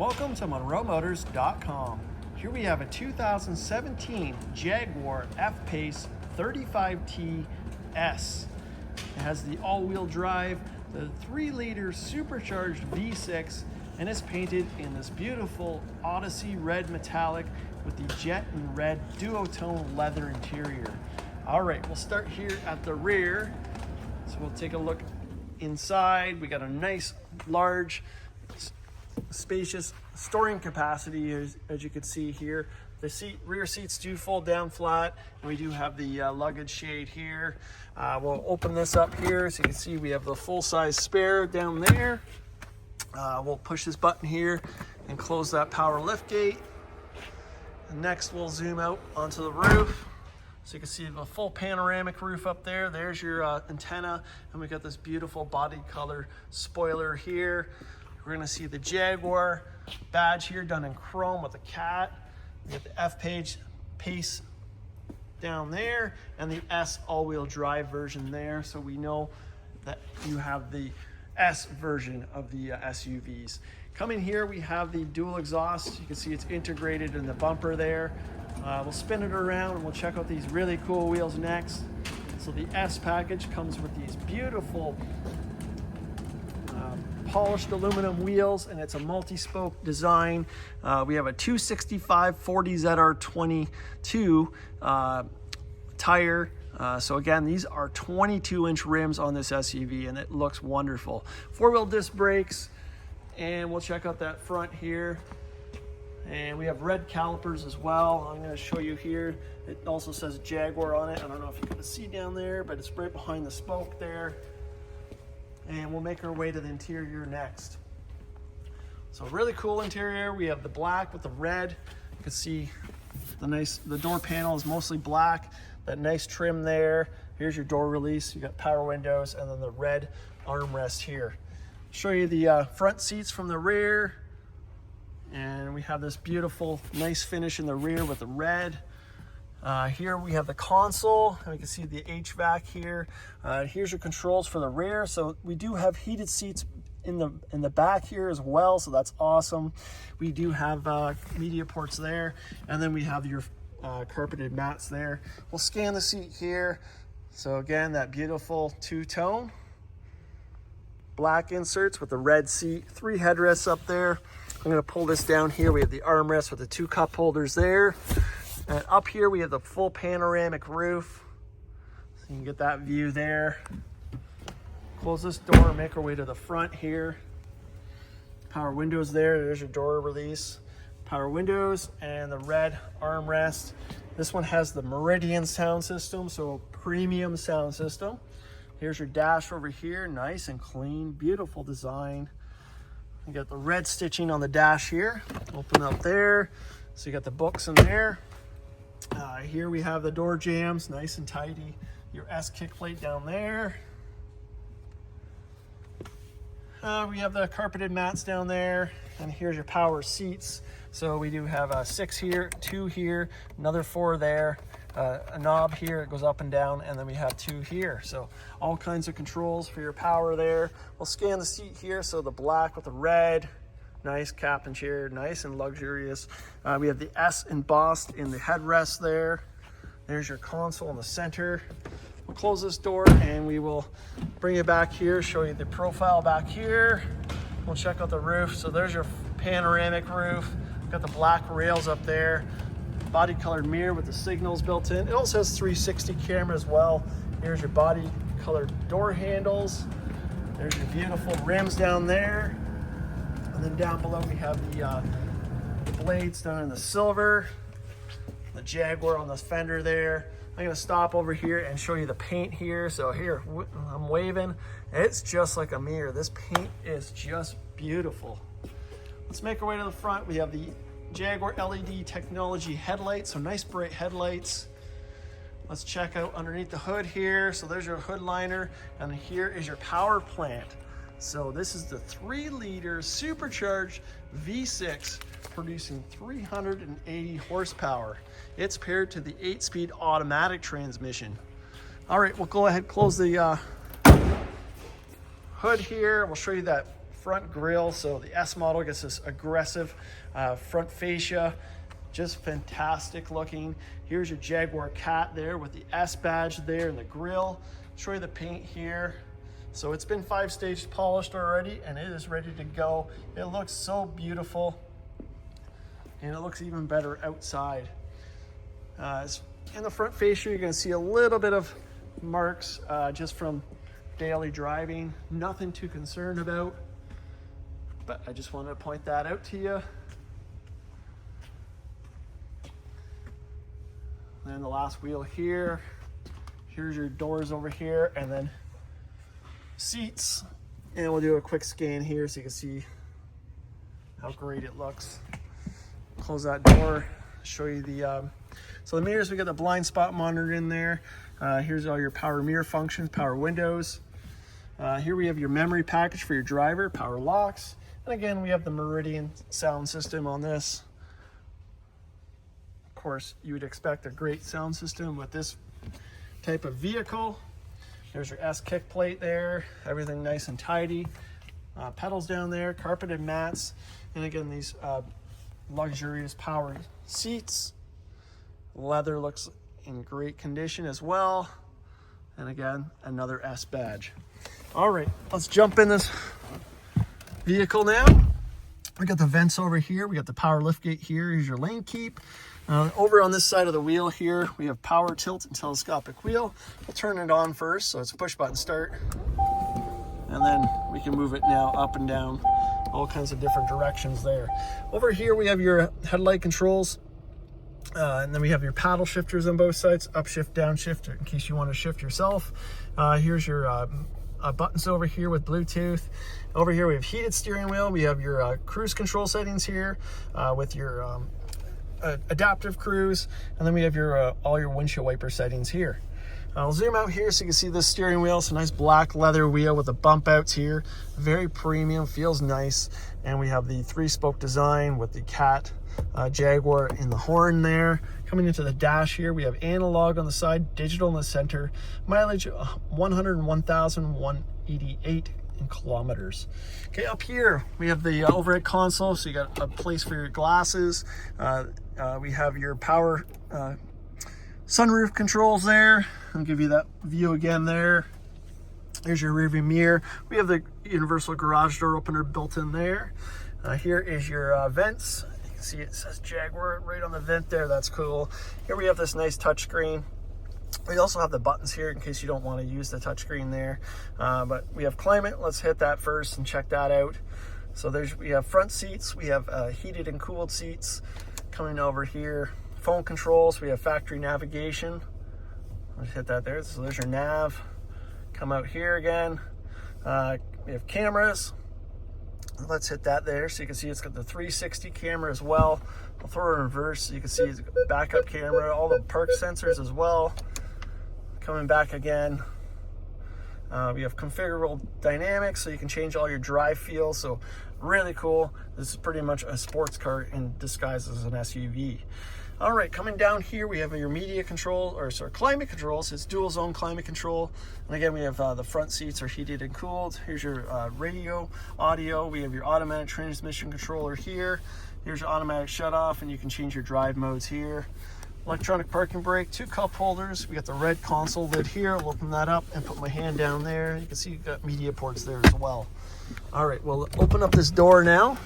Welcome to MonroeMotors.com. Here we have a 2017 Jaguar F-PACE 35T S. It has the all-wheel drive, the 3-liter supercharged V6, and it's painted in this beautiful Odyssey red metallic with the jet and red duotone leather interior. All right, we'll start here at the rear. So we'll take a look inside. We got a nice, large, spacious storing capacity as you can see here. The rear seats do fold down flat, and we do have the luggage shade here. We'll open this up here so you can see we have the full-size spare down there. We'll push this button here and close that power lift gate. And next we'll zoom out onto the roof. So you can see the full panoramic roof up there. There's your antenna, and we got this beautiful body color spoiler here. We're gonna see the Jaguar badge here done in chrome with a cat. We got the F-PACE down there and the S all-wheel drive version there. So we know that you have the S version of the SUVs. Coming here, we have the dual exhaust. You can see it's integrated in the bumper there. We'll spin it around and we'll check out these really cool wheels next. So the S package comes with these beautiful polished aluminum wheels, and it's a multi-spoke design. We have a 265 40 ZR22 tire. So again, these are 22-inch rims on this SUV, and it looks wonderful. 4-wheel disc brakes, and we'll check out that front here. And we have red calipers as well. I'm going to show you here. It also says Jaguar on it. I don't know if you can see down there, but it's right behind the spoke there. And we'll make our way to the interior next. So really cool interior. We have the black with the red. You can see the door panel is mostly black. That nice trim there. Here's your door release. You got power windows, and then the red armrest here. Show you the front seats from the rear. And we have this beautiful, nice finish in the rear with the red. Here we have the console, and we can see the HVAC here. Here's your controls for the rear. So we do have heated seats in the back here as well, so that's awesome. We do have media ports there, and then we have your carpeted mats there. We'll scan the seat here. So again, that beautiful two-tone. Black inserts with the red seat, 3 headrests up there. I'm gonna pull this down here. We have the armrest with the 2 cup holders there. And up here we have the full panoramic roof. So you can get that view there. Close this door, make our way to the front here. Power windows there, there's your door release. Power windows and the red armrest. This one has the Meridian sound system, so premium sound system. Here's your dash over here, nice and clean, beautiful design. You got the red stitching on the dash here. Open up there. So you got the books in there. Here we have the door jambs, nice and tidy. Your S kick plate down there. We have the carpeted mats down there, and here's your power seats. So we do have 6 here, 2 here, another 4 there, a knob here, it goes up and down, and then we have 2 here. So all kinds of controls for your power there. We'll scan the seat here, so the black with the red, nice captain chair, nice and luxurious. We have the S embossed in the headrest there. There's your console in the center. We'll close this door and we will bring it back here, show you the profile back here. We'll check out the roof. So there's your panoramic roof. Got the black rails up there. Body colored mirror with the signals built in. It also has 360 camera as well. Here's your body colored door handles. There's your beautiful rims down there. And then down below we have the blades done in the silver. The Jaguar on the fender there. I'm gonna stop over here and show you the paint here. So here, I'm waving. It's just like a mirror. This paint is just beautiful. Let's make our way to the front. We have the Jaguar LED technology headlights, so nice bright headlights. Let's check out underneath the hood here. So there's your hood liner, and here is your power plant. So this is the 3-liter supercharged V6 producing 380 horsepower. It's paired to the 8-speed automatic transmission. All right, we'll go ahead and close the hood here. We'll show you that front grille. So the S model gets this aggressive front fascia, just fantastic looking. Here's your Jaguar Cat there with the S badge there in the grille. Show you the paint here. So it's been 5-stage polished already, and it is ready to go. It looks so beautiful, and it looks even better outside. In the front fascia, you're going to see a little bit of marks just from daily driving. Nothing too concerned about, but I just wanted to point that out to you. And then the last wheel here. Here's your doors over here, and then seats. And we'll do a quick scan here so you can see how great it looks. Close that door, show you the so the mirrors, we got the blind spot monitor in there. Here's all your power mirror functions, power windows. Here we have your memory package for your driver, power locks. And again, we have the Meridian sound system on this. Of course, you would expect a great sound system with this type of vehicle. There's your S kick plate there, everything nice and tidy. Pedals down there, carpeted mats. And again, these luxurious power seats. Leather looks in great condition as well. And again, another S badge. All right, let's jump in this vehicle now. We got the vents over here. We got the power liftgate here. Here's your lane keep. Over on this side of the wheel here, we have power tilt and telescopic wheel. We'll turn it on first, so it's a push button start. And then we can move it now up and down, all kinds of different directions there. Over here, we have your headlight controls. And then we have your paddle shifters on both sides, upshift, downshift, in case you want to shift yourself. Here's your buttons over here with Bluetooth. Over here we have heated steering wheel. We have your cruise control settings here with your adaptive cruise. And then we have your all your windshield wiper settings here. I'll zoom out here so you can see the steering wheel. It's a nice black leather wheel with the bump outs here. Very premium, feels nice. And we have the 3-spoke design with the cat Jaguar in the horn there. Coming into the dash here, we have analog on the side, digital in the center. Mileage 101,188 in kilometers. Okay, up here we have the overhead console, so you got a place for your glasses. We have your power sunroof controls there. I'll give you that view again there. There's your rearview mirror. We have the universal garage door opener built in there. Here is your vents. You can see it says Jaguar right on the vent there. That's cool. Here we have this nice touchscreen. We also have the buttons here in case you don't want to use the touchscreen there. But we have climate. Let's hit that first and check that out. So we have front seats. We have heated and cooled seats. Coming over here, phone controls. We have factory navigation. Let's hit that there. So there's your nav. Come out here again. We have cameras. Let's hit that there so you can see it's got the 360 camera as well. I'll throw it in reverse so you can see it's got backup camera, all the park sensors as well. Coming back again. We have configurable dynamics so you can change all your drive feels. So really cool. This is pretty much a sports car in disguise as an SUV. All right, coming down here, we have your media control, or sorry, climate controls. It's dual zone climate control. And again, we have the front seats are heated and cooled. Here's your radio, audio. We have your automatic transmission controller here. Here's your automatic shut off, and you can change your drive modes here. Electronic parking brake, 2 cup holders. We got the red console lid here. I'll open that up and put my hand down there. You can see you've got media ports there as well. All right, well, open up this door now,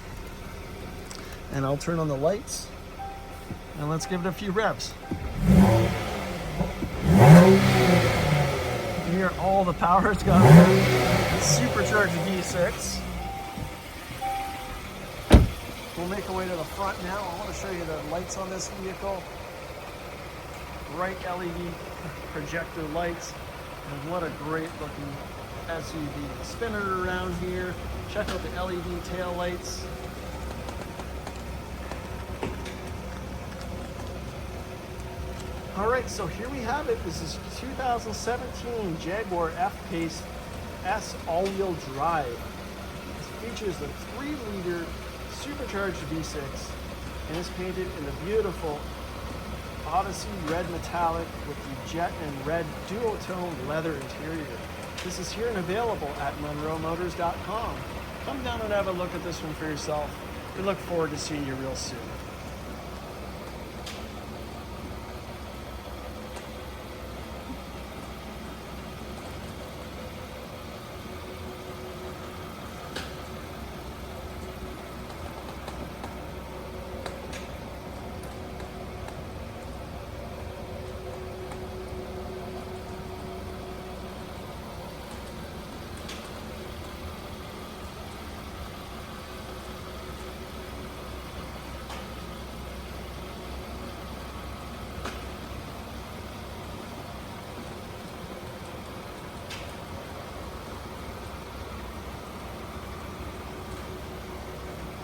and I'll turn on the lights. And let's give it a few revs. You hear all the power it's got. Supercharged V6. We'll make our way to the front now. I want to show you the lights on this vehicle. Bright LED projector lights. And what a great looking SUV. Spin it around here. Check out the LED tail lights. All right, so here we have it. This is 2017 Jaguar F-PACE S all-wheel drive. This features the 3-liter supercharged V6 and is painted in the beautiful Odyssey red metallic with the jet and red duotone leather interior. This is here and available at monroemotors.com. come down and have a look at this one for yourself. We look forward to seeing you real soon.